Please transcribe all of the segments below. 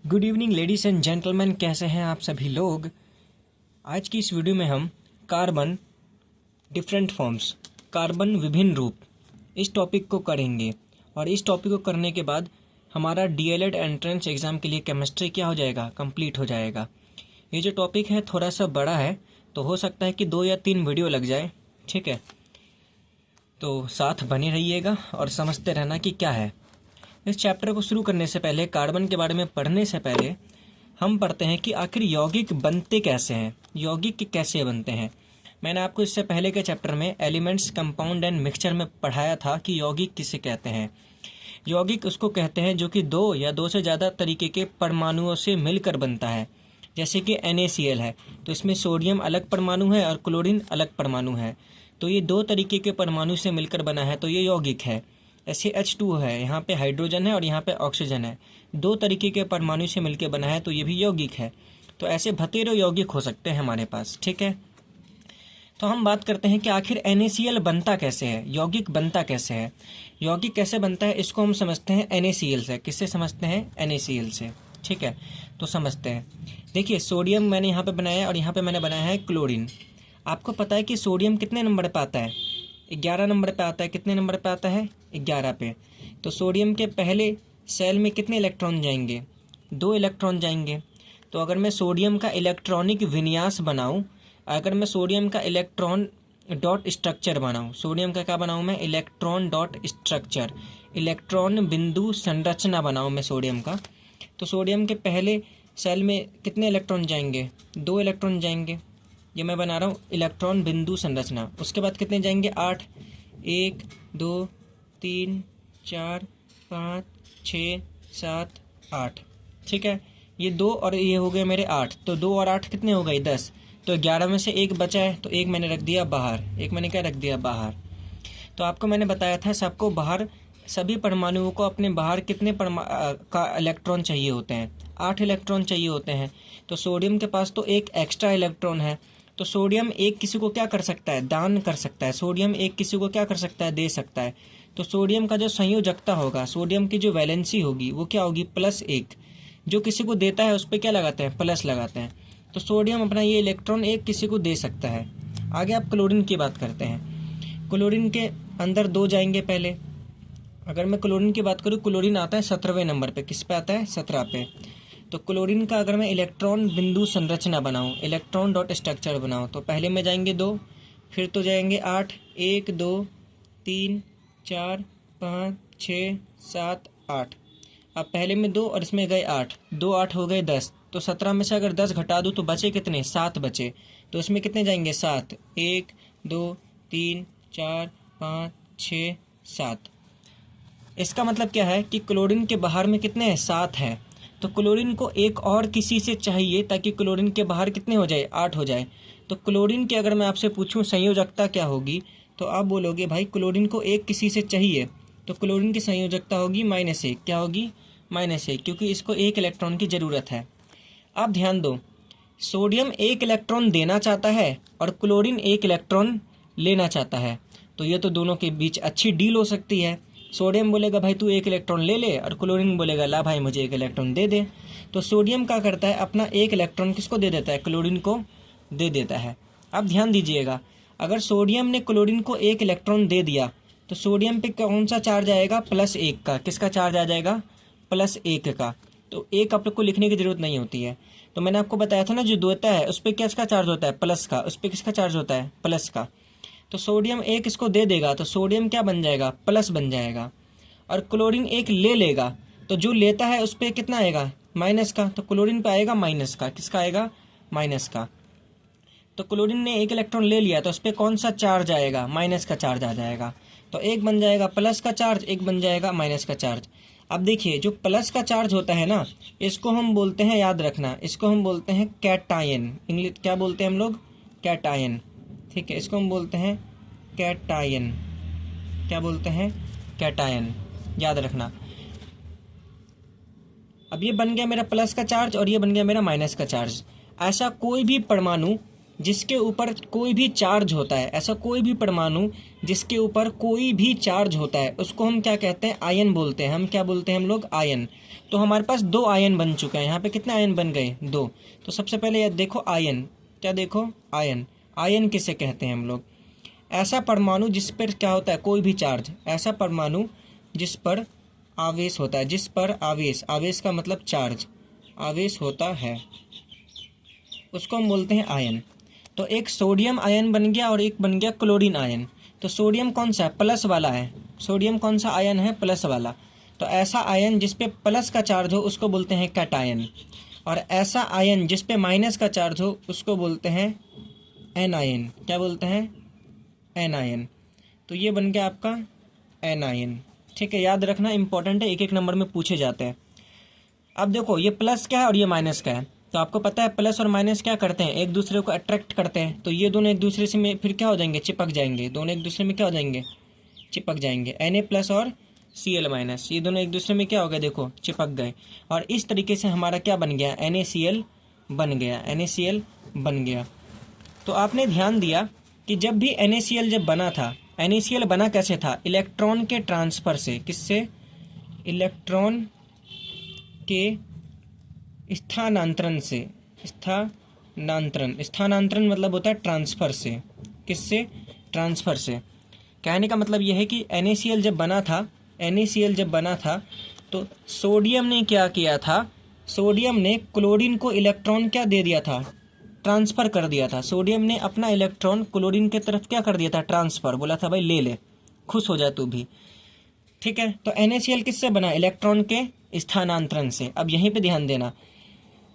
Good evening ladies and gentleman, कैसे हैं आप सभी लोग। आज की इस वीडियो में हम कार्बन डिफरेंट फॉर्म्स, कार्बन विभिन्न रूप, इस टॉपिक को करेंगे। और इस टॉपिक को करने के बाद हमारा डीएलएड एंट्रेंस एग्ज़ाम के लिए केमिस्ट्री क्या हो जाएगा, कंप्लीट हो जाएगा। ये जो टॉपिक है थोड़ा सा बड़ा है, तो हो सकता है कि 2 या 3 वीडियो लग जाए, ठीक है। तो साथ बने रहिएगा और समझते रहना कि क्या है। इस चैप्टर को शुरू करने से पहले, कार्बन के बारे में पढ़ने से पहले हम पढ़ते हैं कि आखिर यौगिक बनते कैसे हैं, यौगिक कैसे बनते हैं। मैंने आपको इससे पहले के चैप्टर में एलिमेंट्स, कंपाउंड एंड मिक्सचर में पढ़ाया था कि यौगिक किसे कहते हैं। यौगिक उसको कहते हैं जो कि 2 या 2 से ज़्यादा तरीके के परमाणुओं से मिलकर बनता है। जैसे कि NaCl है, तो इसमें सोडियम अलग परमाणु है और क्लोरीन अलग परमाणु है, तो ये 2 तरीके के परमाणु से मिलकर बना है, तो ये यौगिक है। ऐसे H2 है, यहाँ पे हाइड्रोजन है और यहाँ पे ऑक्सीजन है, 2 तरीके के परमाणु से मिलकर बना है, तो ये भी यौगिक है। तो ऐसे बतेरों यौगिक हो सकते हैं हमारे पास, ठीक है। तो हम बात करते हैं कि आखिर NaCl बनता कैसे है, यौगिक बनता कैसे है। यौगिक कैसे बनता है इसको हम समझते हैं NaCl से। किससे समझते हैं? NaCl से, ठीक है। तो समझते हैं। देखिए, सोडियम मैंने यहाँ पे बनाया और यहाँ पे मैंने बनाया है क्लोरीन। आपको पता है कि सोडियम कितने नंबर पे आता है? 11 नंबर पे आता है। कितने नंबर पे आता है? 11 पे। तो सोडियम के पहले सेल में कितने इलेक्ट्रॉन जाएंगे? 2 इलेक्ट्रॉन जाएंगे। तो अगर मैं सोडियम का इलेक्ट्रॉनिक विन्यास बनाऊं, अगर मैं सोडियम का इलेक्ट्रॉन डॉट स्ट्रक्चर बनाऊं, सोडियम का क्या बनाऊं मैं? इलेक्ट्रॉन डॉट स्ट्रक्चर, इलेक्ट्रॉन बिंदु संरचना बनाऊं मैं सोडियम का। तो सोडियम के पहले सेल में कितने इलेक्ट्रॉन जाएंगे? 2 इलेक्ट्रॉन जाएंगे। ये मैं बना रहा हूँ इलेक्ट्रॉन बिंदु संरचना। उसके बाद कितने जाएंगे? 8। 1 2 3 4 5 6 7 8, ठीक है। ये 2 और ये हो गए मेरे 8। तो 2 और 8 कितने हो गए? 10। तो 11 में से 1 बचा है, तो 1 मैंने रख दिया बाहर। 1 मैंने क्या रख दिया? बाहर। तो आपको मैंने बताया था सबको बाहर, सभी परमाणुओं को अपने बाहर कितने का इलेक्ट्रॉन चाहिए होते हैं? 8 इलेक्ट्रॉन चाहिए होते हैं। तो सोडियम के पास तो 1 एक्स्ट्रा इलेक्ट्रॉन है। तो सोडियम एक किसी को क्या कर सकता है? दान कर सकता है। सोडियम एक किसी को क्या कर सकता है? दे सकता है। तो सोडियम का जो संयोजकता होगा, सोडियम की जो वैलेंसी होगी, वो क्या होगी? +1। जो किसी को देता है उस पर क्या लगाते हैं? प्लस लगाते हैं। तो सोडियम अपना ये इलेक्ट्रॉन एक किसी को दे सकता है। आगे आप क्लोरीन की बात करते हैं। क्लोरीन के अंदर 2 जाएंगे पहले। अगर मैं क्लोरीन की बात करूँ, क्लोरीन आता है 17वें नंबर पे। किस पे आता है? 17 पे। तो क्लोरीन का अगर मैं इलेक्ट्रॉन बिंदु संरचना बनाऊं, इलेक्ट्रॉन डॉट स्ट्रक्चर बनाऊं, तो पहले में जाएंगे 2, फिर तो जाएंगे 8। 1 2 3 4 5 6 7 8। अब पहले में 2 और इसमें गए 8। 2 8 हो गए 10। तो 17 में से अगर 10 घटा दूँ तो बचे कितने? 7 बचे। तो इसमें कितने जाएंगे? 7। 1 2 3 4 5 6 7। इसका मतलब क्या है कि क्लोरीन के बाहर में कितने हैं? 7 हैं। तो क्लोरीन को एक और किसी से चाहिए ताकि क्लोरीन के बाहर कितने हो जाए? 8 हो जाए। तो क्लोरीन की अगर मैं आपसे पूछूं संयोजकता क्या होगी, तो आप बोलोगे भाई क्लोरीन को एक किसी से चाहिए, तो क्लोरीन की संयोजकता होगी -1। क्या होगी? -1, क्योंकि इसको 1 इलेक्ट्रॉन की ज़रूरत है। अब ध्यान दो, सोडियम 1 इलेक्ट्रॉन देना चाहता है और क्लोरीन 1 इलेक्ट्रॉन लेना चाहता है। तो ये तो दोनों के बीच अच्छी डील हो सकती है। सोडियम बोलेगा भाई तू 1 इलेक्ट्रॉन ले ले, और क्लोरीन बोलेगा ला भाई मुझे 1 इलेक्ट्रॉन दे दे। तो सोडियम क्या करता है? अपना 1 इलेक्ट्रॉन किसको दे देता है? क्लोरीन को दे देता है। अब ध्यान दीजिएगा, अगर सोडियम ने क्लोरीन को 1 इलेक्ट्रॉन दे दिया, तो सोडियम पे कौन सा चार्ज आएगा? +1 का। किसका चार्ज आ जाएगा? +1 का। तो 1 आप लोग को लिखने की जरूरत नहीं होती है। तो मैंने आपको बताया था ना, जो देता है उस पर किसका चार्ज होता है? प्लस का। उस पर किसका चार्ज होता है? प्लस का। तो सोडियम 1 इसको दे देगा, तो सोडियम क्या बन जाएगा? प्लस बन जाएगा। और क्लोरीन 1 ले लेगा, तो जो लेता है उस पर कितना आएगा? माइनस का। तो क्लोरीन पे आएगा माइनस का। किसका आएगा? माइनस का। तो क्लोरीन ने 1 इलेक्ट्रॉन ले लिया, तो उस पर कौन सा चार्ज आएगा? माइनस का चार्ज आ जाएगा। तो एक बन जाएगा प्लस का चार्ज, एक बन जाएगा माइनस का चार्ज। अब देखिए, जो प्लस का चार्ज होता है ना, इसको हम बोलते हैं, याद रखना, इसको हम बोलते हैं कैटायन। इंग्लिश क्या बोलते हैं हम लोग? कैटायन, ठीक है। इसको हम बोलते हैं कैटायन। क्या बोलते हैं? कैटायन, याद रखना। अब ये बन गया मेरा प्लस का चार्ज और ये बन गया मेरा माइनस का चार्ज। ऐसा कोई भी परमाणु जिसके ऊपर कोई भी चार्ज होता है, ऐसा कोई भी परमाणु जिसके ऊपर कोई भी चार्ज होता है उसको हम क्या कहते हैं, आयन बोलते हैं। हम क्या बोलते हैं हम लोग, आयन। तो हमारे पास 2 आयन बन चुके हैं। यहाँ पे कितने आयन बन गए, 2। तो सबसे पहले ये देखो आयन, क्या देखो, आयन। आयन किसे कहते हैं हम लोग, ऐसा परमाणु जिस पर क्या होता है, कोई भी चार्ज, ऐसा परमाणु जिस पर आवेश होता है, जिस पर आवेश, आवेश का मतलब चार्ज, आवेश होता है, उसको हम बोलते हैं आयन। तो एक सोडियम आयन बन गया और एक बन गया क्लोरीन आयन। तो सोडियम कौन सा है, प्लस वाला है। सोडियम कौन सा आयन है, प्लस वाला। तो ऐसा आयन जिस पे प्लस का चार्ज हो उसको बोलते हैं कैटायन, और ऐसा आयन जिस पे माइनस का चार्ज हो उसको बोलते हैं एनायन। क्या बोलते हैं, एनायन। तो ये बन गया आपका एनायन। ठीक है, याद रखना, इंपॉर्टेंट है, एक एक नंबर में पूछे जाते हैं। अब देखो ये प्लस क्या है और ये माइनस क्या है। तो आपको पता है प्लस और माइनस क्या करते हैं, एक दूसरे को अट्रैक्ट करते हैं। तो ये दोनों एक दूसरे से में फिर क्या हो जाएंगे, चिपक जाएंगे। दोनों एक दूसरे में क्या हो जाएंगे, चिपक जाएंगे। Na+ और Cl-, ये दोनों एक दूसरे में क्या हो गए, देखो चिपक गए। और इस तरीके से हमारा क्या बन गया, NaCl बन गया, NaCl बन गया। तो आपने ध्यान दिया कि जब भी NaCl जब बना था, NaCl बना कैसे था, इलेक्ट्रॉन के ट्रांसफ़र से। किससे, इलेक्ट्रॉन के स्थानांतरण से। स्थानांतरण मतलब होता है ट्रांसफ़र से। किससे, ट्रांसफ़र से। कहने का मतलब यह है कि NaCl जब बना था तो सोडियम ने क्या किया था, सोडियम ने क्लोरीन को इलेक्ट्रॉन क्या दे दिया था, ट्रांसफ़र कर दिया था। सोडियम ने अपना इलेक्ट्रॉन क्लोरीन की तरफ क्या कर दिया था, ट्रांसफ़र। बोला था भाई ले ले, खुश हो जा तू भी। ठीक है, तो NaCl किससे बना, इलेक्ट्रॉन के स्थानांतरण से। अब यहीं पे ध्यान देना,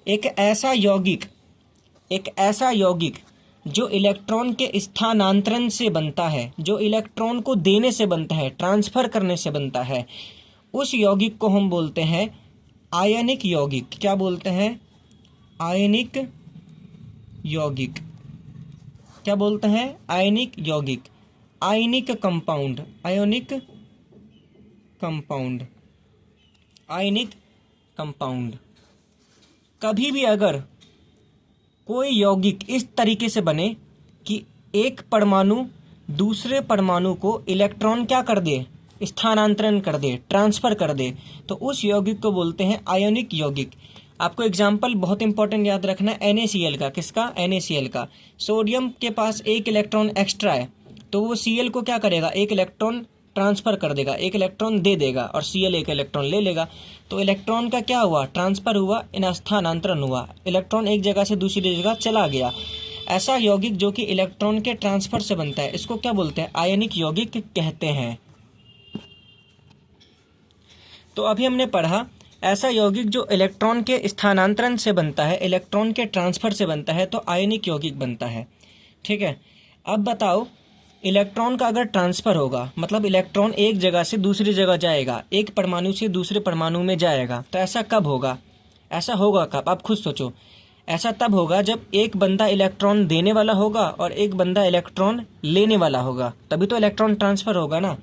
एक ऐसा यौगिक जो इलेक्ट्रॉन के स्थानांतरण से बनता है, जो इलेक्ट्रॉन को देने से बनता है, ट्रांसफ़र करने से बनता है, उस यौगिक को हम बोलते हैं आयनिक यौगिक। क्या बोलते हैं, आयनिक यौगिक। क्या बोलते हैं, आयनिक यौगिक, आयनिक कंपाउंड, आयनिक कंपाउंड। कभी भी अगर कोई यौगिक इस तरीके से बने कि एक परमाणु दूसरे परमाणु को इलेक्ट्रॉन क्या कर दे, स्थानांतरण कर दे, ट्रांसफ़र कर दे, तो उस यौगिक को बोलते हैं आयनिक यौगिक। आपको एग्जाम्पल बहुत इंपॉर्टेंट याद रखना है NaCl का। किसका, NaCl का। सोडियम के पास एक इलेक्ट्रॉन एक्स्ट्रा है, तो वो Cl को क्या करेगा, एक इलेक्ट्रॉन ट्रांसफ़र कर देगा, एक इलेक्ट्रॉन दे देगा, और Cl एक इलेक्ट्रॉन ले लेगा। तो इलेक्ट्रॉन का क्या हुआ, ट्रांसफ़र हुआ, स्थानांतरण हुआ, इलेक्ट्रॉन एक जगह से दूसरी जगह चला गया। ऐसा यौगिक जो कि इलेक्ट्रॉन के ट्रांसफ़र से बनता है, इसको क्या बोलते हैं, आयनिक यौगिक कहते हैं। तो अभी हमने पढ़ा ऐसा यौगिक जो इलेक्ट्रॉन के स्थानांतरण से बनता है, इलेक्ट्रॉन के ट्रांसफ़र से बनता है, तो आयनिक यौगिक बनता है। ठीक है, अब बताओ इलेक्ट्रॉन का अगर ट्रांसफ़र होगा, मतलब इलेक्ट्रॉन एक जगह से दूसरी जगह जाएगा, एक परमाणु से दूसरे परमाणु में जाएगा, तो ऐसा कब होगा, ऐसा होगा कब, आप खुद सोचो। ऐसा तब होगा जब एक बंदा इलेक्ट्रॉन देने वाला होगा और एक बंदा इलेक्ट्रॉन लेने वाला होगा, तभी तो इलेक्ट्रॉन ट्रांसफ़र होगा ना।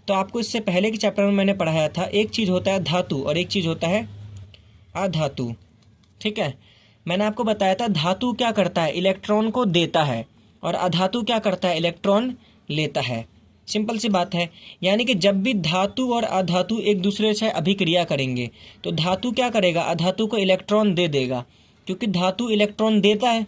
तो आपको इससे पहले के चैप्टर में मैंने पढ़ाया था, एक चीज़ होता है धातु और एक चीज़ होता है अधातु। ठीक है, मैंने आपको बताया था धातु क्या करता है, इलेक्ट्रॉन को देता है, और अधातु क्या करता है, इलेक्ट्रॉन लेता है। सिंपल सी बात है। यानी कि जब भी धातु और अधातु एक दूसरे से अभिक्रिया करेंगे तो धातु क्या करेगा, अधातु को इलेक्ट्रॉन दे देगा, क्योंकि धातु इलेक्ट्रॉन देता है।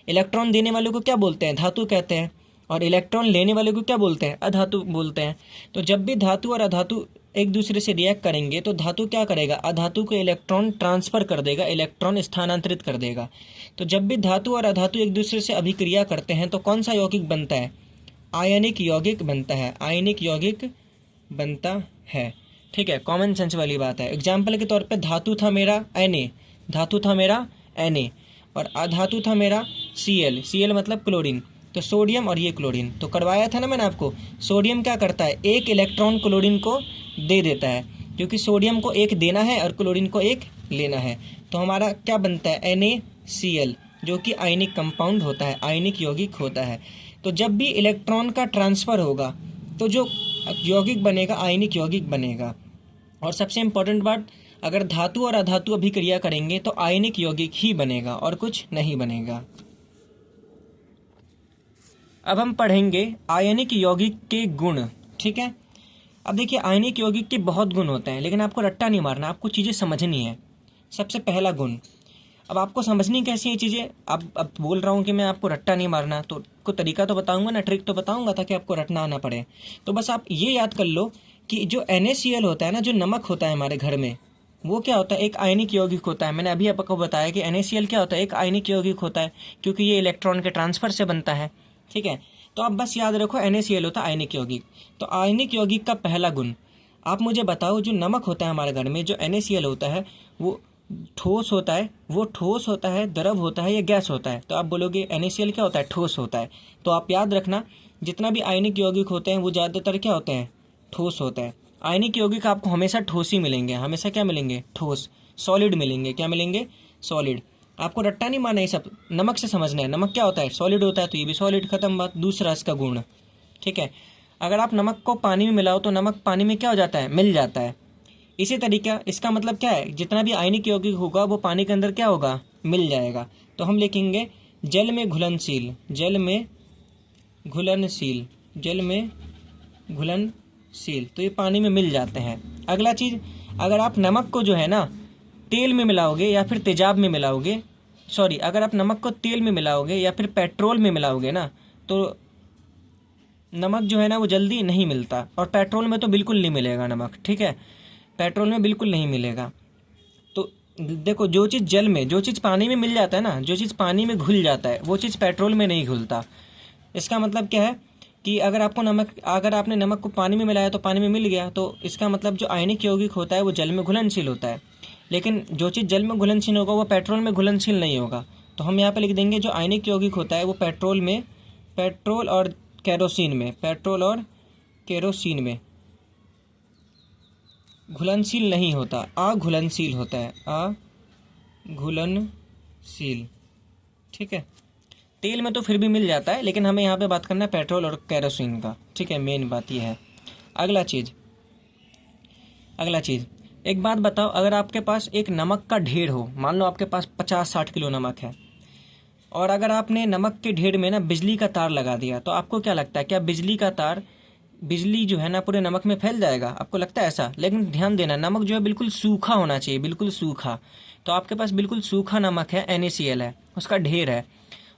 इलेक्ट्रॉन देने वाले को क्या बोलते हैं, धातु कहते हैं, और इलेक्ट्रॉन लेने वाले को क्या बोलते हैं, अधातु बोलते हैं। तो जब भी धातु और अधातु एक दूसरे से रिएक्ट करेंगे तो धातु क्या करेगा, अधातु को इलेक्ट्रॉन ट्रांसफ़र कर देगा, इलेक्ट्रॉन स्थानांतरित कर देगा। तो जब भी धातु और अधातु एक दूसरे से अभिक्रिया करते हैं तो कौन सा यौगिक बनता है, आयनिक यौगिक बनता है, आयनिक यौगिक बनता है। ठीक है, कॉमन सेंस वाली बात है। एग्जाम्पल के तौर पे धातु था मेरा Na, धातु था मेरा Na, और अधातु था मेरा Cl, Cl मतलब क्लोरीन। तो सोडियम और ये क्लोरीन, तो करवाया था ना मैंने आपको। सोडियम क्या करता है, एक इलेक्ट्रॉन क्लोरीन को दे देता है, क्योंकि सोडियम को एक देना है और क्लोरीन को एक लेना है। तो हमारा क्या बनता है, NaCl, जो कि आयनिक कंपाउंड होता है, आयनिक यौगिक होता है। तो जब भी इलेक्ट्रॉन का ट्रांसफ़र होगा तो जो यौगिक बनेगा आयनिक यौगिक बनेगा। और सबसे इम्पोर्टेंट बात, अगर धातु और अधातु अभिक्रिया करेंगे तो आयनिक यौगिक ही बनेगा और कुछ नहीं बनेगा। अब हम पढ़ेंगे आयनिक यौगिक के गुण। ठीक है, अब देखिए आयनिक यौगिक के बहुत गुण होते हैं, लेकिन आपको रट्टा नहीं मारना, आपको चीज़ें समझनी है। सबसे पहला गुण, अब आपको समझनी कैसी है चीज़ें। अब बोल रहा हूँ कि मैं आपको रट्टा नहीं मारना, तो को तरीका तो बताऊंगा ना, ट्रिक तो बताऊंगा ताकि आपको रटना आना पड़े। तो बस आप ये याद कर लो कि जो NaCl होता है ना, जो नमक होता है हमारे घर में, वो क्या होता है, एक आयनिक यौगिक होता है। मैंने अभी आपको बताया कि NaCl क्या होता है, एक आयनिक यौगिक होता है, क्योंकि ये इलेक्ट्रॉन के ट्रांसफर से बनता है। ठीक है, तो आप बस याद रखो NaCl होता है आयनिक यौगिक। तो आयनिक यौगिक का पहला गुण, आप मुझे बताओ जो नमक होता है हमारे घर में, जो NaCl होता है, वो ठोस होता है, वो ठोस होता है, द्रव होता है या गैस होता है? तो आप बोलोगे NaCl क्या होता है, ठोस होता है। तो आप याद रखना, जितना भी आयनिक यौगिक होते हैं वो ज़्यादातर क्या होते हैं, ठोस होते हैं। आयनिक यौगिक आपको हमेशा ठोस ही मिलेंगे, हमेशा क्या मिलेंगे, ठोस, सॉलिड मिलेंगे। क्या मिलेंगे, सॉलिड। आपको रट्टा नहीं मारना, ये सब नमक से समझना है। नमक क्या होता है, सॉलिड होता है, तो ये भी सॉलिड, खत्म बात। दूसरा इसका गुण, ठीक है, अगर आप नमक को पानी में मिलाओ तो नमक पानी में क्या हो जाता है, मिल जाता है। इसी तरीका, इसका मतलब क्या है, जितना भी आयनिक यौगिक होगा वो पानी के अंदर क्या होगा, मिल जाएगा। तो हम लिखेंगे जल में घुलनशील, जल में घुलनशील, जल में घुलनशील, तो ये पानी में मिल जाते हैं। अगला चीज़, अगर आप नमक को जो है ना तेल में मिलाओगे या फिर तेजाब में मिलाओगे, सॉरी, अगर आप नमक को तेल में मिलाओगे या फिर पेट्रोल में मिलाओगे ना, तो नमक जो है ना वो जल्दी नहीं मिलता, और पेट्रोल में तो बिल्कुल नहीं मिलेगा नमक। ठीक है, पेट्रोल में बिल्कुल नहीं मिलेगा। तो देखो, जो चीज़ जल में, जो चीज़ पानी में मिल जाता है ना, जो चीज़ पानी में घुल जाता है, वो चीज़ पेट्रोल में नहीं घुलता। इसका मतलब क्या है कि अगर आपने नमक को पानी में मिलाया तो पानी में मिल गया, तो इसका मतलब जो आयनिक यौगिक होता है वो जल में घुलनशील होता है। लेकिन जो चीज़ जल में घुलनशील होगा वो पेट्रोल में घुलनशील नहीं होगा। तो हम यहाँ पे लिख देंगे जो आयनिक यौगिक होता है वो पेट्रोल और केरोसिन में घुलनशील नहीं होता, अघुलनशील होता है, अघुलनशील। ठीक है, तेल में तो फिर भी मिल जाता है, लेकिन हमें यहाँ पे बात करना है पेट्रोल और केरोसिन का। ठीक है, मेन बात ये है। अगला चीज़, एक बात बताओ, अगर आपके पास एक नमक का ढेर हो, मान लो आपके पास 50-60 किलो नमक है, और अगर आपने नमक के ढेर में ना बिजली का तार लगा दिया, तो आपको क्या लगता है, क्या बिजली जो है ना पूरे नमक में फैल जाएगा? आपको लगता है ऐसा? लेकिन ध्यान देना, नमक जो है बिल्कुल सूखा होना चाहिए, बिल्कुल सूखा। तो आपके पास बिल्कुल सूखा नमक है, NaCl है, उसका ढेर है,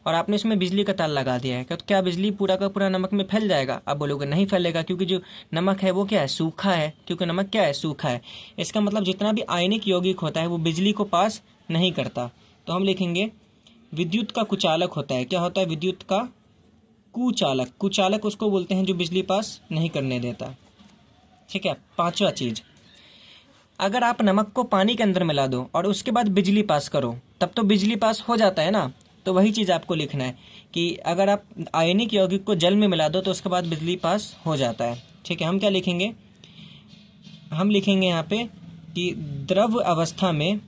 और आपने इसमें बिजली का तार लगा दिया है, तो क्या बिजली पूरा का पूरा नमक में फैल जाएगा? आप बोलोगे नहीं फैलेगा, क्योंकि जो नमक है वो क्या है, सूखा है, क्योंकि नमक क्या है, सूखा है। इसका मतलब जितना भी आयनिक यौगिक होता है वो बिजली को पास नहीं करता। तो हम लिखेंगे विद्युत का कुचालक होता है। क्या होता है, विद्युत का कुचालक उसको बोलते हैं जो बिजली पास नहीं करने देता। ठीक है, पांचवा चीज़, अगर आप नमक को पानी के अंदर मिला दो और उसके बाद बिजली पास करो, तब तो बिजली पास हो जाता है ना। तो वही चीज़ आपको लिखना है कि अगर आप आयनिक यौगिक को जल में मिला दो तो उसके बाद बिजली पास हो जाता है। ठीक है, हम क्या लिखेंगे, हम लिखेंगे यहाँ पे कि द्रव अवस्था में,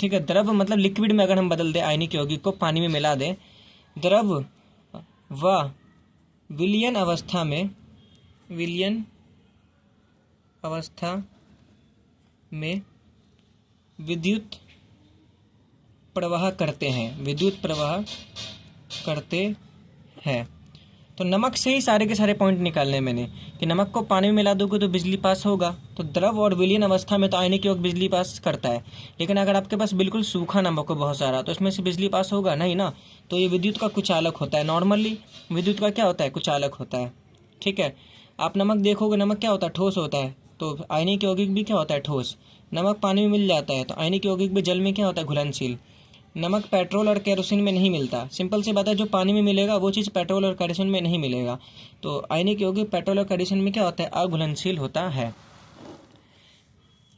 ठीक है, द्रव मतलब लिक्विड में अगर हम बदल दें आयनिक यौगिक को, पानी में मिला दें, द्रव व विलयन अवस्था में विद्युत प्रवाह करते हैं। तो नमक से ही सारे के सारे पॉइंट निकालने मैंने, कि नमक को पानी में मिला दोगे तो बिजली पास होगा, तो द्रव और विलयन अवस्था में तो आयनिक यौगिक बिजली पास करता है। लेकिन अगर आपके पास बिल्कुल सूखा नमक हो बहुत सारा, तो इसमें से बिजली पास होगा नहीं ना। तो ये विद्युत का कुचालक होता है। नॉर्मली विद्युत का क्या होता है, कुचालक होता है। ठीक है, आप नमक देखोगे, नमक क्या होता है, ठोस होता है, तो आयनिक यौगिक भी क्या होता है, ठोस। नमक पानी में मिल जाता है, तो आयनिक यौगिक भी जल में क्या होता है, घुलनशील। नमक पेट्रोल और केरोसिन में नहीं मिलता। सिंपल सी बात है, जो पानी में मिलेगा वो चीज़ पेट्रोल और केरोसिन में नहीं मिलेगा। तो आयनिक यौगिक पेट्रोल और केरोसिन में क्या होता है, अघुलनशील होता है।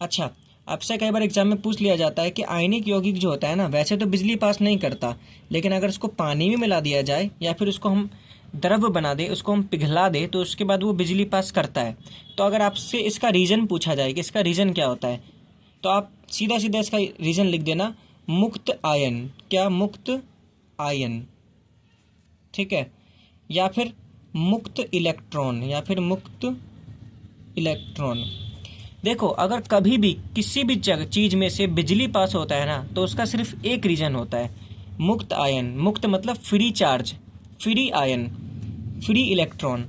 अच्छा, आपसे कई बार एग्जाम में पूछ लिया जाता है कि आयनिक यौगिक जो होता है ना, वैसे तो बिजली पास नहीं करता, लेकिन अगर उसको पानी में मिला दिया जाए या फिर उसको हम द्रव बना दे, उसको हम पिघला दे, तो उसके बाद वो बिजली पास करता है। तो अगर आपसे इसका रीज़न पूछा जाए कि इसका रीज़न क्या होता है, तो आप सीधा इसका रीज़न लिख देना, मुक्त आयन। क्या, मुक्त आयन। ठीक है, या फिर मुक्त इलेक्ट्रॉन, देखो, अगर कभी भी किसी भी चीज़ में से बिजली पास होता है ना, तो उसका सिर्फ एक रीज़न होता है, मुक्त आयन, मुक्त मतलब free charge, free ion, free electron.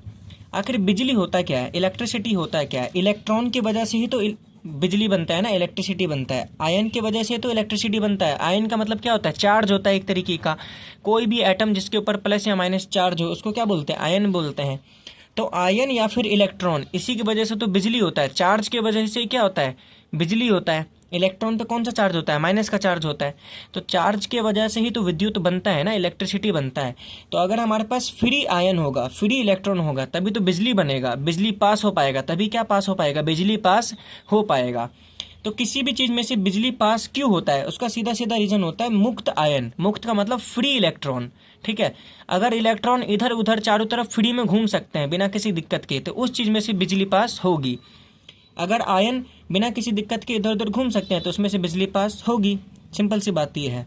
आखिर बिजली होता क्या है, इलेक्ट्रिसिटी होता क्या है? इलेक्ट्रॉन की वजह से ही तो बिजली बनता है ना, इलेक्ट्रिसिटी बनता है। आयन की वजह से तो इलेक्ट्रिसिटी बनता है। आयन का मतलब क्या होता है? चार्ज होता है एक तरीके का। कोई भी एटम जिसके ऊपर प्लस या माइनस चार्ज हो उसको क्या बोलते हैं? आयन बोलते हैं। तो आयन या फिर इलेक्ट्रॉन, इसी की वजह से तो बिजली होता है। चार्ज की वजह से क्या होता है? बिजली होता है। इलेक्ट्रॉन पे कौन सा चार्ज होता है? माइनस का चार्ज होता है। तो चार्ज के वजह से ही तो विद्युत बनता है ना, इलेक्ट्रिसिटी बनता है। तो अगर हमारे पास फ्री आयन होगा, फ्री इलेक्ट्रॉन होगा, तभी तो बिजली बनेगा, बिजली पास हो पाएगा, तभी क्या पास हो पाएगा? बिजली पास हो पाएगा। तो किसी भी चीज़ में से बिजली पास क्यों होता है? उसका सीधा सीधा रीज़न होता है मुक्त आयन। मुक्त का मतलब फ्री इलेक्ट्रॉन, ठीक है। अगर इलेक्ट्रॉन इधर उधर चारों तरफ फ्री में घूम सकते हैं बिना किसी दिक्कत के, तो उस चीज़ में से बिजली पास होगी। अगर आयन बिना किसी दिक्कत के इधर उधर घूम सकते हैं तो उसमें से बिजली पास होगी। सिंपल सी बात ये है।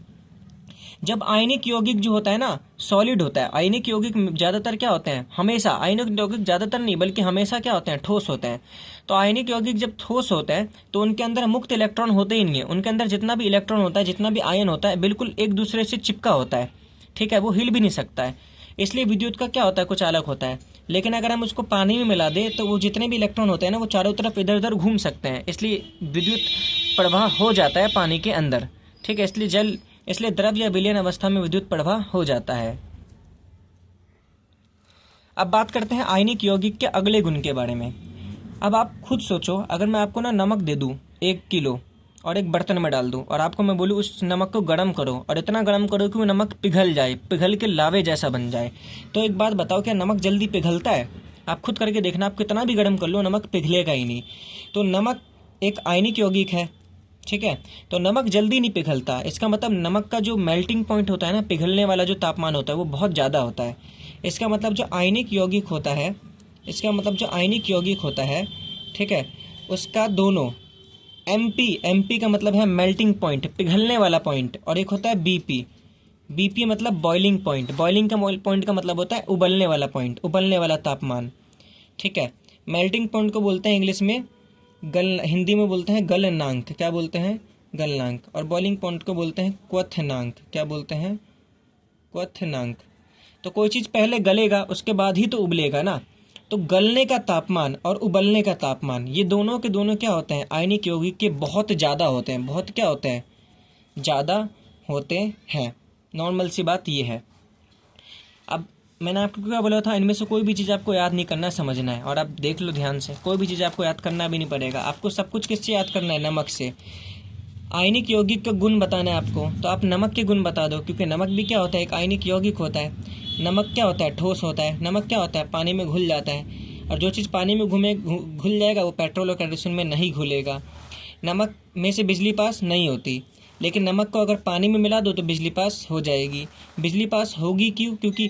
जब आयनिक यौगिक जो होता है ना, सॉलिड होता है। आयनिक यौगिक ज़्यादातर क्या होते हैं? हमेशा आयनिक यौगिक ज़्यादातर नहीं बल्कि हमेशा क्या होते हैं? ठोस होते हैं। तो आयनिक यौगिक जब ठोस होते हैं तो उनके अंदर मुक्त इलेक्ट्रॉन होते ही नहीं है। उनके अंदर जितना भी इलेक्ट्रॉन होता है, जितना भी आयन होता है, बिल्कुल एक दूसरे से चिपका होता है, ठीक है। वो हिल भी नहीं सकता है। इसलिए विद्युत का क्या होता है? कुछ अलग होता है। लेकिन अगर हम उसको पानी में मिला दें तो वो जितने भी इलेक्ट्रॉन होते हैं ना, वो चारों तरफ इधर उधर घूम सकते हैं। इसलिए विद्युत प्रवाह हो जाता है पानी के अंदर, ठीक है। इसलिए द्रव या विलयन अवस्था में विद्युत प्रवाह हो जाता है। अब बात करते हैं आयनिक यौगिक के अगले गुण के बारे में। अब आप खुद सोचो, अगर मैं आपको ना नमक दे दूं 1 किलो और एक बर्तन में डाल दूं और आपको मैं बोलूं उस नमक को गर्म करो और इतना गर्म करो कि वो नमक पिघल जाए, पिघल के लावे जैसा बन जाए, तो एक बात बताओ, क्या नमक जल्दी पिघलता है? आप खुद करके देखना, आप कितना भी गर्म कर लो नमक पिघलेगा ही नहीं। तो नमक एक आयनिक यौगिक है, ठीक है। तो नमक जल्दी नहीं पिघलता। इसका मतलब नमक का जो मेल्टिंग पॉइंट होता है ना, पिघलने वाला जो तापमान होता है, वो बहुत ज़्यादा होता है। इसका मतलब जो आयनिक यौगिक होता है, ठीक है, उसका दोनों एमपी का मतलब है मेल्टिंग पॉइंट, पिघलने वाला पॉइंट, और एक होता है बीपी मतलब बॉइलिंग पॉइंट। बॉइलिंग का पॉइंट का मतलब होता है उबलने वाला पॉइंट, उबलने वाला तापमान, ठीक है। मेल्टिंग पॉइंट को बोलते हैं इंग्लिश में हिंदी में बोलते हैं गलनांक। क्या बोलते हैं? गलनांक। और बॉइलिंग पॉइंट को बोलते हैं क्वथनांक। क्या बोलते हैं? क्वथनांक। तो कोई चीज़ पहले गलेगा उसके बाद ही तो उबलेगा ना। तो गलने का तापमान और उबलने का तापमान, ये दोनों के दोनों क्या होते हैं? आयनिक यौगिक के बहुत ज़्यादा होते हैं। बहुत क्या होते हैं? ज़्यादा होते हैं। नॉर्मल सी बात ये है। अब मैंने आपको क्या बोला था, इनमें से कोई भी चीज़ आपको याद नहीं करना, समझना है। और आप देख लो ध्यान से, कोई भी चीज़ आपको याद करना भी नहीं पड़ेगा। आपको सब कुछ किससे याद करना है? नमक से। आयनिक यौगिक का गुण बताना है आपको, तो आप नमक के गुण बता दो, क्योंकि नमक भी क्या होता है? एक आयनिक यौगिक होता है। नमक क्या होता है? ठोस होता है। नमक क्या होता है? पानी में घुल जाता है। और जो चीज़ पानी में घुल जाएगा वो पेट्रोल और केरोसिन में नहीं घुलेगा। नमक में से बिजली पास नहीं होती, लेकिन नमक को अगर पानी में मिला दो तो बिजली पास हो जाएगी। बिजली पास होगी क्यों? क्योंकि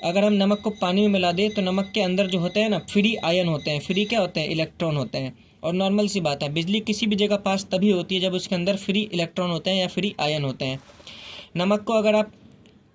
अगर हम नमक को पानी में मिला दें तो नमक के अंदर जो होते हैं ना, फ्री आयन होते हैं। फ्री क्या होते हैं? इलेक्ट्रॉन होते हैं। और नॉर्मल सी बात है, बिजली किसी भी जगह पास तभी होती है जब उसके अंदर फ्री इलेक्ट्रॉन होते हैं या फ्री आयन होते हैं। नमक को अगर आप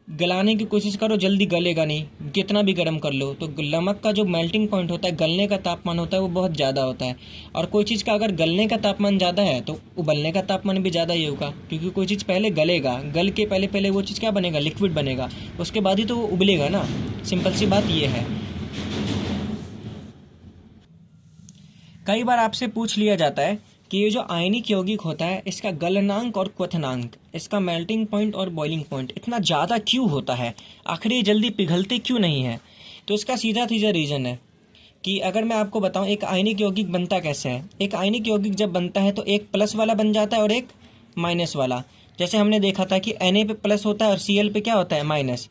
गलाने की कोशिश करो, जल्दी गलेगा नहीं, कितना भी गर्म कर लो। तो नमक का जो मेल्टिंग पॉइंट होता है, गलने का तापमान होता है, वो बहुत ज़्यादा होता है। और कोई चीज़ का अगर गलने का तापमान ज़्यादा है तो उबलने का तापमान भी ज़्यादा ही होगा, क्योंकि कोई चीज़ पहले गलेगा, गल के पहले वो चीज़ क्या बनेगा? लिक्विड बनेगा, उसके बाद ही तो वो उबलेगा ना। सिंपल सी बात ये है। कई बार आपसे पूछ लिया जाता है कि ये जो आयनिक यौगिक होता है, इसका गलनांक और क्वथनांक, इसका मेल्टिंग पॉइंट और बॉइलिंग पॉइंट इतना ज़्यादा क्यों होता है? आखिर ये जल्दी पिघलते क्यों नहीं है? तो इसका सीधा सीधा रीज़न है कि अगर मैं आपको बताऊं एक आयनिक यौगिक बनता कैसे है। एक आयनिक यौगिक जब बनता है तो एक प्लस वाला बन जाता है और एक माइनस वाला। जैसे हमने देखा था कि Na पे प्लस होता है और Cl पे क्या होता है? माइनस।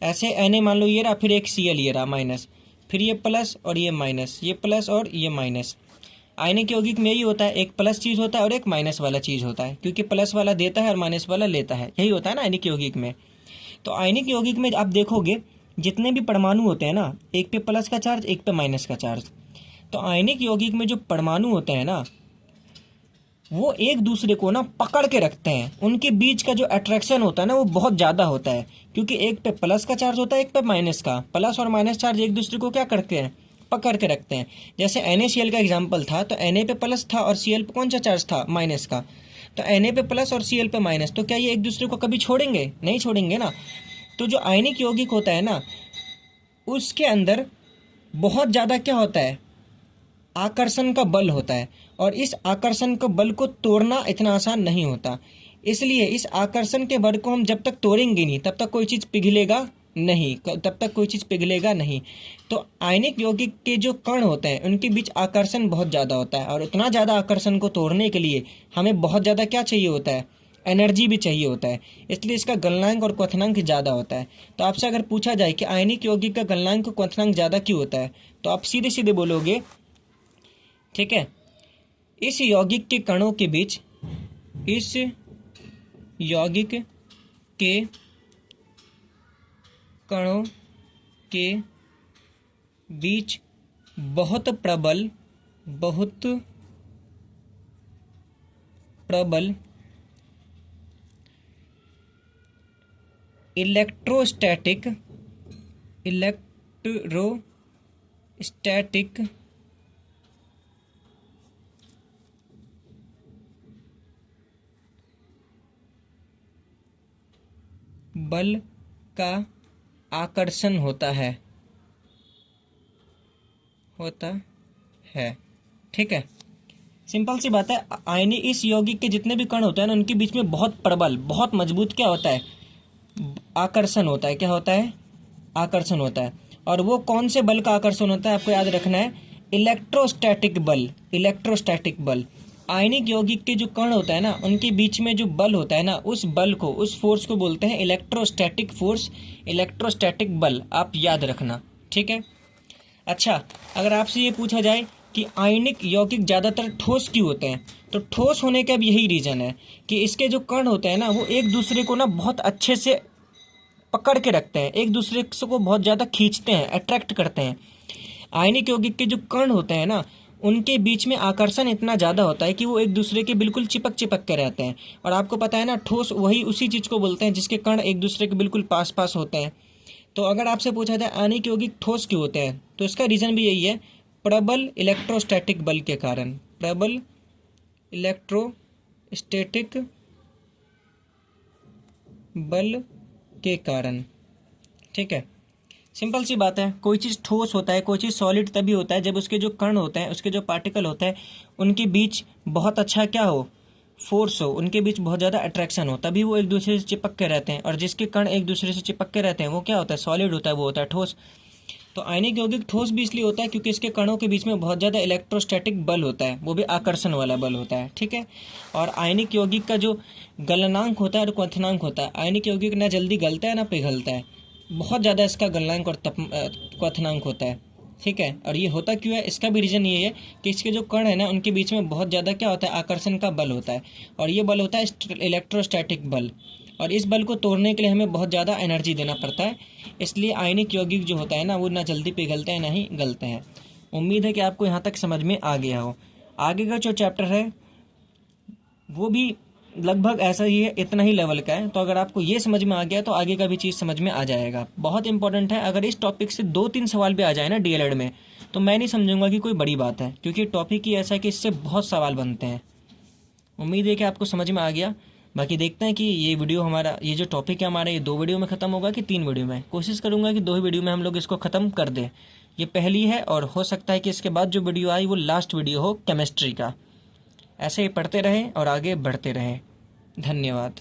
ऐसे Na मान लो ये रहा, फिर एक Cl ये रहा माइनस, फिर ये प्लस और ये माइनस, ये प्लस और ये माइनस। आयनिक यौगिक में यही होता है, एक प्लस चीज़ होता है और एक माइनस वाला चीज़ होता है, क्योंकि प्लस वाला देता है और माइनस वाला लेता है। यही होता है ना आयनिक यौगिक में। तो आयनिक यौगिक में आप देखोगे जितने भी परमाणु होते हैं ना, एक पे प्लस का चार्ज, एक पे माइनस का चार्ज। तो आयनिक यौगिक में जो परमाणु होते हैं ना, वो एक दूसरे को ना पकड़ के रखते हैं। उनके बीच का जो अट्रैक्शन होता है ना, वो बहुत ज़्यादा होता है, क्योंकि एक पे प्लस का चार्ज होता है, एक पे माइनस का। प्लस और माइनस चार्ज एक दूसरे को क्या करते हैं? पकड़ के रखते हैं। जैसे NaCl का एग्जाम्पल था, तो Na पे प्लस था और Cl पे कौन सा चार्ज था? माइनस का। तो Na पे प्लस और Cl पे माइनस, तो क्या ये एक दूसरे को कभी छोड़ेंगे? नहीं छोड़ेंगे ना। तो जो आयनिक यौगिक होता है ना, उसके अंदर बहुत ज़्यादा क्या होता है, आकर्षण का बल होता है, और इस आकर्षण का बल को तोड़ना इतना आसान नहीं होता। इसलिए इस आकर्षण के बल को हम जब तक तोड़ेंगे नहीं तब तक कोई चीज़ पिघलेगा नहीं, तब तक कोई चीज़ पिघलेगा नहीं। तो आयनिक यौगिक के जो कण होते हैं उनके बीच आकर्षण बहुत ज़्यादा होता है, और उतना ज़्यादा आकर्षण को तोड़ने के लिए हमें बहुत ज़्यादा क्या चाहिए होता है, एनर्जी भी चाहिए होता है। इसलिए इसका गलनांक और क्वथनांक ज़्यादा होता है। तो आपसे अगर पूछा जाए कि आयनिक यौगिक का गलनांक और क्वथनांक ज़्यादा क्यों होता है, तो आप सीधे सीधे बोलोगे, ठीक है, इस यौगिक के कणों के बीच, इस यौगिक के कणों के बीच बहुत प्रबल इलेक्ट्रोस्टैटिक बल का आकर्षण होता है, ठीक है। सिंपल सी बात है। आयनिक इस यौगिक के जितने भी कण होते हैं ना, उनके बीच में बहुत प्रबल, बहुत मजबूत क्या होता है, आकर्षण होता है। क्या होता है? आकर्षण होता है। और वो कौन से बल का आकर्षण होता है, आपको याद रखना है, इलेक्ट्रोस्टैटिक बल। आयनिक यौगिक के जो कण होता है ना, उनके बीच में जो बल होता है ना, उस बल को, उस फोर्स को बोलते हैं इलेक्ट्रोस्टैटिक फोर्स, इलेक्ट्रोस्टैटिक बल। आप याद रखना, ठीक है। अच्छा, अगर आपसे ये पूछा जाए कि आयनिक यौगिक ज़्यादातर ठोस क्यों होते हैं, तो ठोस होने का भी यही रीज़न है कि इसके जो कण होते हैं ना, वो एक दूसरे को ना बहुत अच्छे से पकड़ के रखते हैं, एक दूसरे को बहुत ज़्यादा खींचते हैं, अट्रैक्ट करते हैं। आयनिक यौगिक के जो कण होते हैं ना, उनके बीच में आकर्षण इतना ज़्यादा होता है कि वो एक दूसरे के बिल्कुल चिपक के रहते हैं। और आपको पता है ना, ठोस वही उसी चीज़ को बोलते हैं जिसके कण एक दूसरे के बिल्कुल पास होते हैं। तो अगर आपसे पूछा जाए आयनिक यौगिक ठोस क्यों होते हैं, तो इसका रीज़न भी यही है, प्रबल इलेक्ट्रोस्टैटिक बल के कारण। प्रबल इलेक्ट्रोस्टैटिक बल के कारण, ठीक है। सिंपल सी बात है। कोई चीज़ ठोस होता है, कोई चीज़ सॉलिड तभी होता है जब उसके जो कण होते हैं, उसके जो पार्टिकल होते हैं, उनके बीच बहुत अच्छा क्या हो, फोर्स हो, उनके बीच बहुत ज़्यादा अट्रैक्शन हो, तभी वो एक दूसरे से चिपक के रहते हैं। और जिसके कण एक दूसरे से चिपक के रहते हैं वो क्या होता है, सॉलिड होता है, वो होता है ठोस। तो आयनिक यौगिक ठोस भी इसलिए होता है क्योंकि इसके कणों के बीच में बहुत ज़्यादा इलेक्ट्रोस्टैटिक बल होता है, वो भी आकर्षण वाला बल होता है, ठीक है। और आयनिक यौगिक का जो गलनांक होता है और क्वथनांक होता है, आयनिक यौगिक ना जल्दी गलता है ना पिघलता है, बहुत ज़्यादा इसका गलनांक और क्वथनांक होता है, ठीक है। और ये होता क्यों है, इसका भी रीज़न ये है कि इसके जो कण है ना, उनके बीच में बहुत ज़्यादा क्या होता है, आकर्षण का बल होता है। और ये बल होता है इलेक्ट्रोस्टैटिक बल, और इस बल को तोड़ने के लिए हमें बहुत ज़्यादा एनर्जी देना पड़ता है। इसलिए आयनिक यौगिक जो होता है ना, वो ना जल्दी पिघलते हैं ना ही गलते हैं। उम्मीद है कि आपको यहाँ तक समझ में आ गया हो। आगे का जो चैप्टर है वो भी लगभग ऐसा ही है, इतना ही लेवल का है। तो अगर आपको ये समझ में आ गया तो आगे का भी चीज़ समझ में आ जाएगा। बहुत इंपॉर्टेंट है। अगर इस टॉपिक से 2-3 सवाल भी आ जाए ना डीएलएड में, तो मैं नहीं समझूंगा कि कोई बड़ी बात है, क्योंकि टॉपिक ही ऐसा है कि इससे बहुत सवाल बनते हैं। उम्मीद है कि आपको समझ में आ गया। बाकी देखते हैं कि ये वीडियो हमारा, ये जो टॉपिक है हमारा, ये 2 वीडियो में ख़त्म होगा कि 3 वीडियो में। कोशिश करूँगा कि 2 ही वीडियो में हम लोग इसको ख़त्म कर दें। ये पहली है, और हो सकता है कि इसके बाद जो वीडियो आई वो लास्ट वीडियो हो केमिस्ट्री का। ऐसे ही पढ़ते रहें और आगे बढ़ते रहें। धन्यवाद।